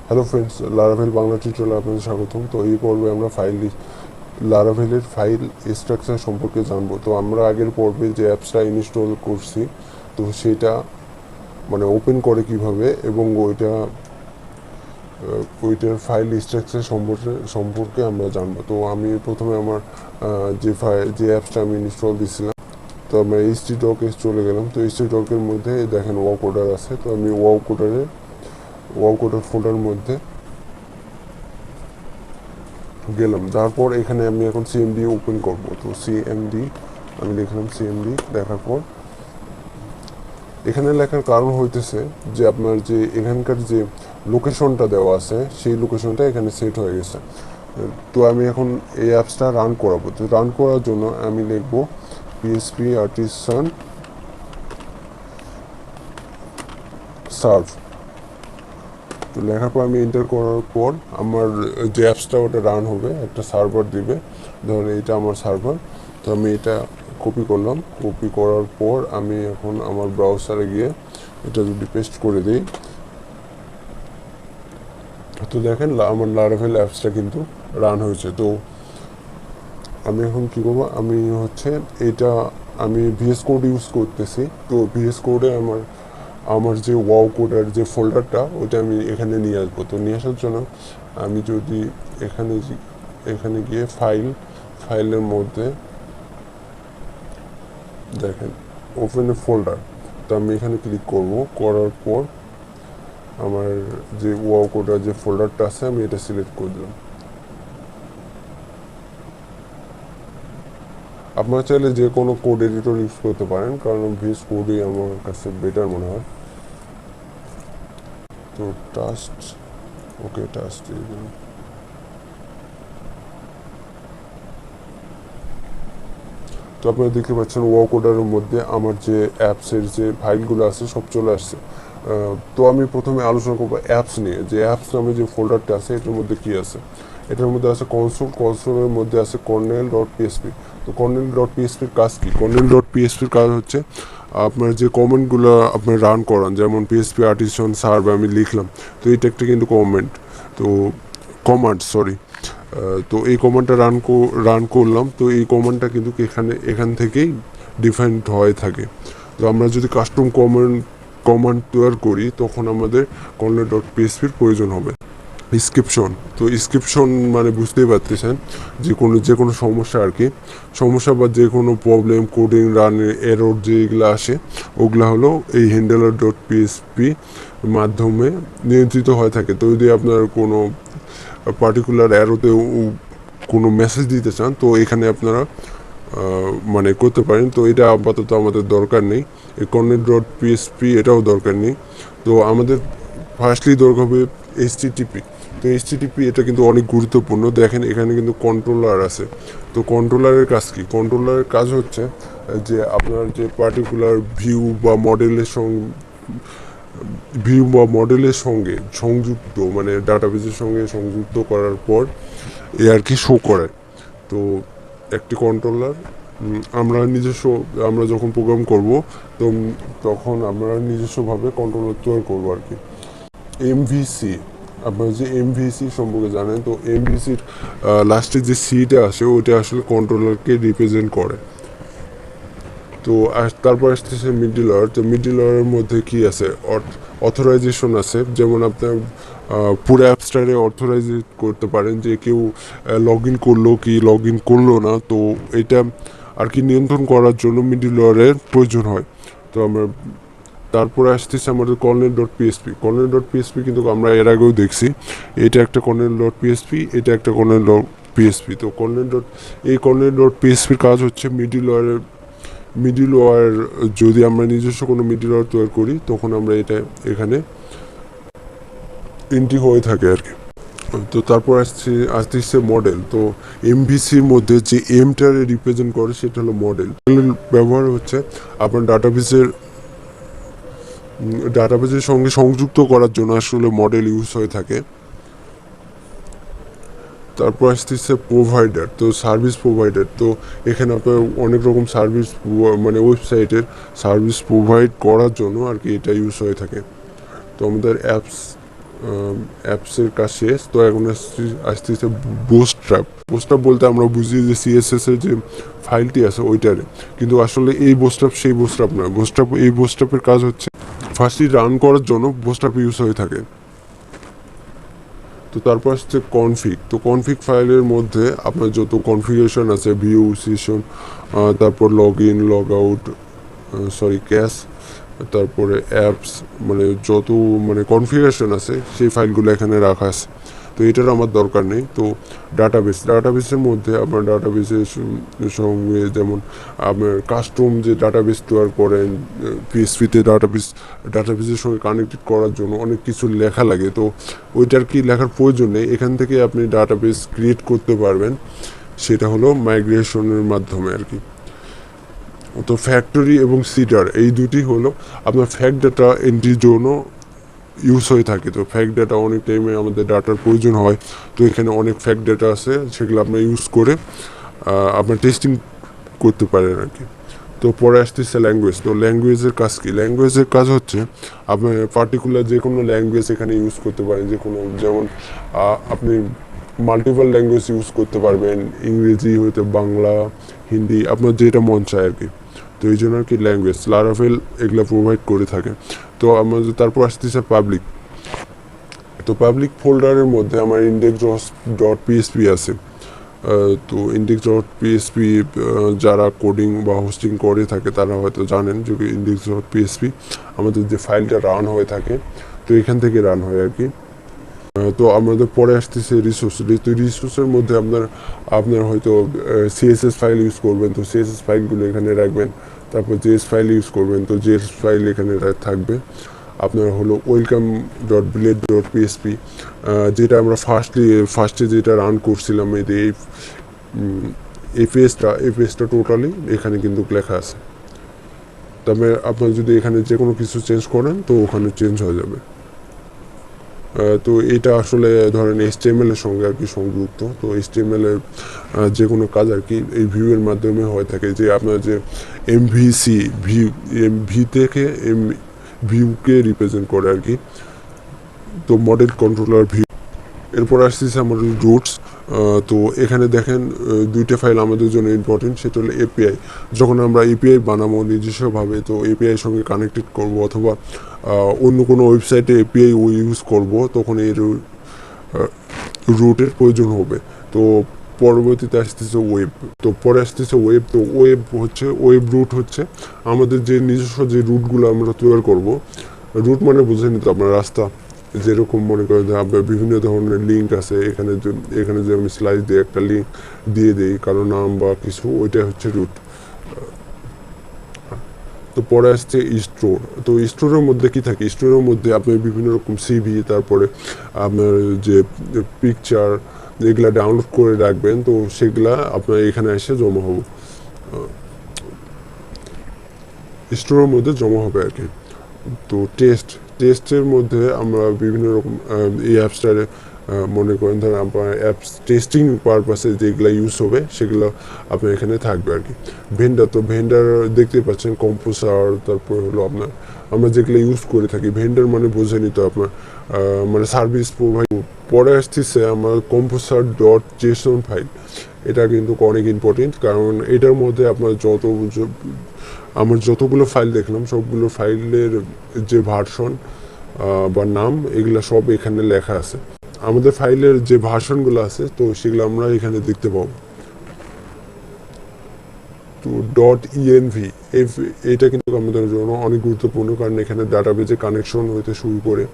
Hello friends, Laravel Bangla টিউটোরিয়ালে আপনাদের স্বাগতম। তো এই পর্বে আমরা লারাভেলের ফাইল স্ট্রাকচার সম্পর্কে জানবো। তো আমরা আগের পর্বে যে অ্যাপসটা ইনস্টল করছি, তো সেটা মানে ওপেন করে কিভাবে এবং ওইটার ফাইল স্ট্রাকচার সম্পর্কে আমরা জানবো। তো আমি প্রথমে আমার যে অ্যাপসটা আমি ইনস্টল দিয়েছিলাম, তো আমরা htdoc চলে গেলাম। তো htdoc-এর মধ্যে দেখেন ওয়াও কোডার আছে। তো আমি ওয়াও কোডার ফোল্ডার মধ্যে গেলাম। তারপর এখানে আমি এখন সিএমডি ওপেন করব। তো সিএমডি আমি লিখলাম, সিএমডি লেখার পর এখানে লেখার কারণ হইতেছে যে আপনার যে এখানকার যে লোকেশনটা দেওয়া আছে সেই লোকেশনটা এখানে সেট হয়ে গেছে। তো আমি এখন এই অ্যাপসটা রান করাবো। তো রান করার জন্য আমি লিখব পিএসপি আর্টিসান সার্ভ। তো লেখার পর আমি এন্টার করার পর আমার যে অ্যাপসটা ওটা রান হবে, একটা সার্ভার দিবে। ধরুন এটা আমার সার্ভার। তো আমি এটা কপি করলাম। কপি করার পর আমি এখন আমার ব্রাউজারে গিয়ে এটা যদি পেস্ট করে দিই, তো দেখেন আমার লারাভেল অ্যাপসটা কিন্তু রান হয়েছে। তো আমি এখন কী করবো, আমি ভিএস কোড ইউজ করতেছি। তো ভিএস কোডে আমার যে ওয়াও কোডের যে ফোল্ডারটা ওটা আমি এখানে নিয়ে আসবো। তো নিয়ে আসার জন্য আমি যদি এখানে গিয়ে ফাইলের মধ্যে দেখেন ওপেন এ ফোল্ডার, তো আমি এখানে ক্লিক করব। করার পর আমার যে ওয়াও কোডের যে ফোল্ডারটা আছে আমি এটা সিলেক্ট করে দিলাম। আপনারা চাইলে যে কোনো কোড এডিটর ইউজ করতে পারেন, কারণ ভিএস কোডই আমার কাছে বেটার মনে হয়। তো টাস্ট দিয়ে দিলাম। তো আপনারা দেখতে পাচ্ছেন ওয়াও কোডারের মধ্যে আমার যে অ্যাপসের যে ফাইলগুলো আছে সব চলে আসছে। তো আমি প্রথমে আলোচনা করবো অ্যাপস নিয়ে। যে অ্যাপস নামে যে ফোল্ডারটা আছে এটার মধ্যে কি আছে। এটার মধ্যে আছে কনসোলের মধ্যে আছে কর্নেল.পিএসপি। তো কর্নেল.পিএসপির কাজ কি? কর্নেল.পিএসপির কাজ হচ্ছে আপনার যে কমেন্টগুলো আপনি রান করান, যেমন পিএসপি আর্টিসান সার্ভ আমি লিখলাম। তো এটা একটা কিন্তু কমান্ড সরি। তো এই কমান্ডটা রান করলাম। তো এই কমান্ডটা কিন্তু এখান থেকেই ডিফাইন্ড হয়ে থাকে। তো আমরা যদি কাস্টম কমান্ড তৈরি করি তখন আমাদের কর্নেল.পিএসপির প্রয়োজন হবে। তো স্ক্রিপশন মানে বুঝতেই পারতেছেন যে কোনো সমস্যা আর কি, সমস্যা বা যে কোনো প্রবলেম, কোডিং রানের এরর যেগুলো আসে ওগুলা হলো এই হ্যান্ডেলার.পিএসপি মাধ্যমে নিয়ন্ত্রিত হয়ে থাকে। তো যদি আপনার কোনো পার্টিকুলার অ্যারোতে কোনো মেসেজ দিতে চান, তো এখানে আপনারা মানে করতে পারেন। তো এটা আপাতত আমাদের দরকার নেই। এই কর্নেল.পিএসপি এটাও দরকার নেই। তো আমাদের ফার্স্টলি দরকার হবে এইচটিটিপি। তো এইচটিটিপি এটা কিন্তু অনেক গুরুত্বপূর্ণ। দেখেন এখানে কিন্তু কন্ট্রোলার আছে। তো কন্ট্রোলারের কাজ কি? কন্ট্রোলারের কাজ হচ্ছে যে আপনার যে পার্টিকুলার ভিউ বা মডেলের সঙ্গে সংযুক্ত, মানে ডাটাবেসের সঙ্গে সংযুক্ত করার পর এ আর কি শো করে। তো একটি কন্ট্রোলার আমরা যখন প্রোগ্রাম করব, তো তখন আমরা নিজস্বভাবে কন্ট্রোলার তৈরি করবো আর কি। এমভিসি, আপনারা যে এমভিসি সম্পর্কে জানেন, তো এমভিসির লাস্টে যে সিটা আসে ওটা আসলে কন্ট্রোলারকে রিপ্রেজেন্ট করে। তো তারপর আসতেছে মিডলওয়্যার। তো মিডলওয়্যারের মধ্যে কি আছে? অথরাইজেশন আছে। যেমন আপনার পুরো অ্যাপসটারে অথরাইজ করতে পারেন যে কেউ লগ ইন করলো কি লগ ইন করলো না। তো এটা আর কি নিয়ন্ত্রণ করার জন্য মিডলওয়্যারের প্রয়োজন হয়। তো আমরা তারপরে আসতেছে আমাদের কর্নেল.পিএসপি কিন্তু আমরা এর আগেও দেখছি। এটা একটা কর্নেল.পিএসপি, এটা একটা কর্নেল.পিএসপি। তো কর্নেল.পিএসপির কাজ হচ্ছে মিডলওয়্যার যদি আমরা নিজস্ব কোনো মিডলওয়্যার তৈরি করি তখন আমরা এখানে এন্ট্রি হয়ে থাকে আর কি। তো তারপর আসছে মডেল। তো এমভিসির মধ্যে যে এমটারে রিপ্রেজেন্ট করে সেটা হলো মডেল। ব্যবহার হচ্ছে আপনার ডাটাবেসের সঙ্গে সংযুক্ত করার জন্য আসলে মডেল ইউজ হয়ে থাকে। তারপর আসতেছে প্রোভাইডার। তো সার্ভিস প্রোভাইডার, তো এখানে আপনার অনেক রকম সার্ভিস, মানে ওয়েবসাইটের সার্ভিস প্রোভাইড করার জন্য আর কি এটা ইউজ হয়ে থাকে। তো আমাদের অ্যাপসের কাজ শেষ। তো এখন আসতেছে বুস্ট্র্যাপ বলতে আমরা বুঝি যে সিএসএস এর যে ফাইলটি আছে ওইটারে, কিন্তু আসলে এই বুস্ট্র্যাপ সেই বুস্ট্র্যাপ নয়। এই বুস্ট্র্যাপের কাজ হচ্ছে ফার্স্টলি রান করার জন্য বুস্ট্র্যাপ ইউজ হয়ে থাকে। তো তারপর আসছে কনফিগ। তো কনফিগ ফাইলের মধ্যে আপনার যত কনফিগারেশন আছে, ভিউ, সেশন, তারপর log in, log out, cash, তারপরে অ্যাপস, মানে যত মানে কনফিগারেশন আছে সেই ফাইলগুলো এখানে রাখা আছে। তো এটার আমার দরকার নেই। তো ডাটাবেসের মধ্যে আপনার ডাটাবেসের সঙ্গে যেমন আপনার কাস্টম যে ডাটাবেস তৈরি করেন পিএসপিতে, ডাটাবেসের সঙ্গে কানেক্টেড করার জন্য অনেক কিছু লেখা লাগে। তো ওইটার কি লেখার প্রয়োজন নেই, এখান থেকে আপনি ডাটাবেস ক্রিয়েট করতে পারবেন। সেটা হলো মাইগ্রেশনের মাধ্যমে আর কি। তো ফ্যাক্টরি এবং সিডার এই দুটি হলো আপনার ফ্যাক্ট ডাটা এন্ট্রির জন্য ইউজ হয়ে থাকে। তো ফ্যাক্ট ডাটা অনেক টাইমে আমাদের ডাটার প্রয়োজন হয়। তো এখানে অনেক ফ্যাক্ট ডাটা আছে, সেগুলো আপনার ইউজ করে আপনার টেস্টিং করতে পারেন আর কি। তো পরে আসতেছে ল্যাঙ্গুয়েজ। তো ল্যাঙ্গুয়েজের কাজ কি? ল্যাঙ্গুয়েজের কাজ হচ্ছে আপনার পার্টিকুলার যে কোনো ল্যাঙ্গুয়েজ এখানে ইউজ করতে পারেন। যে কোনো যেমন আপনি মাল্টিপল ল্যাঙ্গুয়েজ ইউজ করতে পারবেন, ইংরেজি হইতে বাংলা, হিন্দি, আপনার যেটা মন চায় আর কি। তো এই জন্য আর কি ল্যাঙ্গুয়েজ লারাভেল এগুলো প্রোভাইড করে থাকে। তো আমাদের তারপর আসতেছে পাবলিক। তো পাবলিক ফোল্ডারের মধ্যে আমার index.php আছে। তো index.php যারা কোডিং বা হোস্টিং করে থাকে তারা হয়তো জানেন যে index.php আমাদের যে ফাইলটা রান হয়ে থাকে, তো এখান থেকে রান হয় আর কি। তো আমাদের পরে আসতেছে রিসোর্সের মধ্যে আপনার হয়তো সিএসএস ফাইল ইউজ করবেন, তো সিএসএস ফাইলগুলো এখানে রাখবেন। তারপর জেএস ফাইল ইউজ করবেন, তো জেএস ফাইল এখানে থাকবে। আপনার হলো welcome.blade.php, যেটা আমরা ফার্স্টে যেটা রান করছিলাম, এই পেজটা টোটালি এখানে কিন্তু লেখা আছে। তবে আপনার যদি এখানে যে কোনো কিছু চেঞ্জ করেন তো ওখানে চেঞ্জ হয়ে যাবে। তো এটা আসলে ধরেন HTML এর সঙ্গে আর কি সংযুক্ত। তো HTML এর যে কোনো কাজ আর কি এই ভিউ এর মাধ্যমে হয়ে থাকে। যে আপনার যে এমভিসি ভি থেকে ভিউকে রিপ্রেজেন্ট করে আর কি। তো মডেল কন্ট্রোলার ভিউ। এরপর আসতেছে আমাদের রুটস। তো এখানে দেখেন দুইটা ফাইল আমাদের জন্য ইম্পর্টেন্ট, সেটা হলো এপিআই। যখন আমরা এপিআই বানাবো নিজস্বভাবে, তো এপিআই সঙ্গে কানেক্টেড করব অথবা অন্য কোনো ওয়েবসাইটে এপিআই ইউজ করব, তখন এই রুটের প্রয়োজন হবে। তো পরবর্তীতে আসতেছে ওয়েব। তো পরে আসতেছে ওয়েব। তো ওয়েব রুট হচ্ছে আমাদের যে নিজস্ব যে রুটগুলো আমরা তৈরি করব। রুট মানে বুঝে নিতে আপনার রাস্তা, যেরকম মনে করেন যে আপনার বিভিন্ন ধরনের লিঙ্ক আছে, এখানে যে আমি স্লাইস দিয়ে একটা লিঙ্ক দিয়ে দিই কারো নাম বা কিছু, ওইটা হচ্ছে রুট। তো পরে আসছে স্টোর। তো স্টোরের মধ্যে কি থাকে? স্টোরের মধ্যে আপনার বিভিন্ন রকম সিভি, তারপরে আপনার যে পিকচার এগুলা ডাউনলোড করে রাখবেন, তো সেগুলা আপনার এখানে এসে জমা হবে, স্টোরের মধ্যে জমা হবে আর কি। তো টেস্টের মধ্যে আমরা বিভিন্ন রকম এই অ্যাপসটারে মনে করেন ধরেন আপনার অ্যাপস টেস্টিং পারপাসে যেগুলো ইউজ হবে সেগুলো আপনার এখানে থাকবে আর কি। ভেন্ডার দেখতে পাচ্ছেন, কম্পোসার, তারপর হলো আপনার আমরা যেগুলো ইউজ করে থাকি। ভেন্ডার মানে বোঝে নিত আপনার মানে সার্ভিস প্রোভাইড। পরে আসতেছে আমার composer.json ফাইল। এটা কিন্তু অনেক ইম্পর্টেন্ট, কারণ এটার মধ্যে আপনার আমার যতগুলো ফাইল দেখলাম সবগুলো ফাইলের যে ভার্সন বা নাম এগুলো সব এখানে লেখা আছে। আমাদের ফাইলের যে ভার্সনগুলো আছে তো সেগুলো আমরা এখানে দেখতে পাবো। তো .env এটা কিন্তু আমাদের জন্য অনেক গুরুত্বপূর্ণ, কারণ এখানে ডাটাবেজে কানেকশন হইতে শুরু করে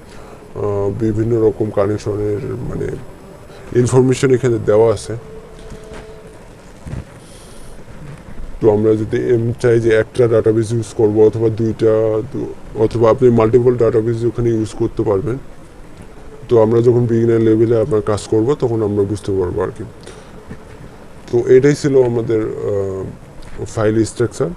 বিভিন্ন রকম কানেকশনের মানে ইনফরমেশন এখানে দেওয়া আছে। তো আমরা যদি চাই যে একটা ডাটাবেস ইউজ করবো অথবা দুইটা, অথবা আপনি মাল্টিপল ডাটাবেস ওখানে ইউজ করতে পারবেন। তো আমরা যখন বিগিনার লেভেলে আপনার কাজ করব তখন আমরা বুঝতে পারবো আর কি। তো এটাই ছিল আমাদের ফাইল স্ট্রাকচার।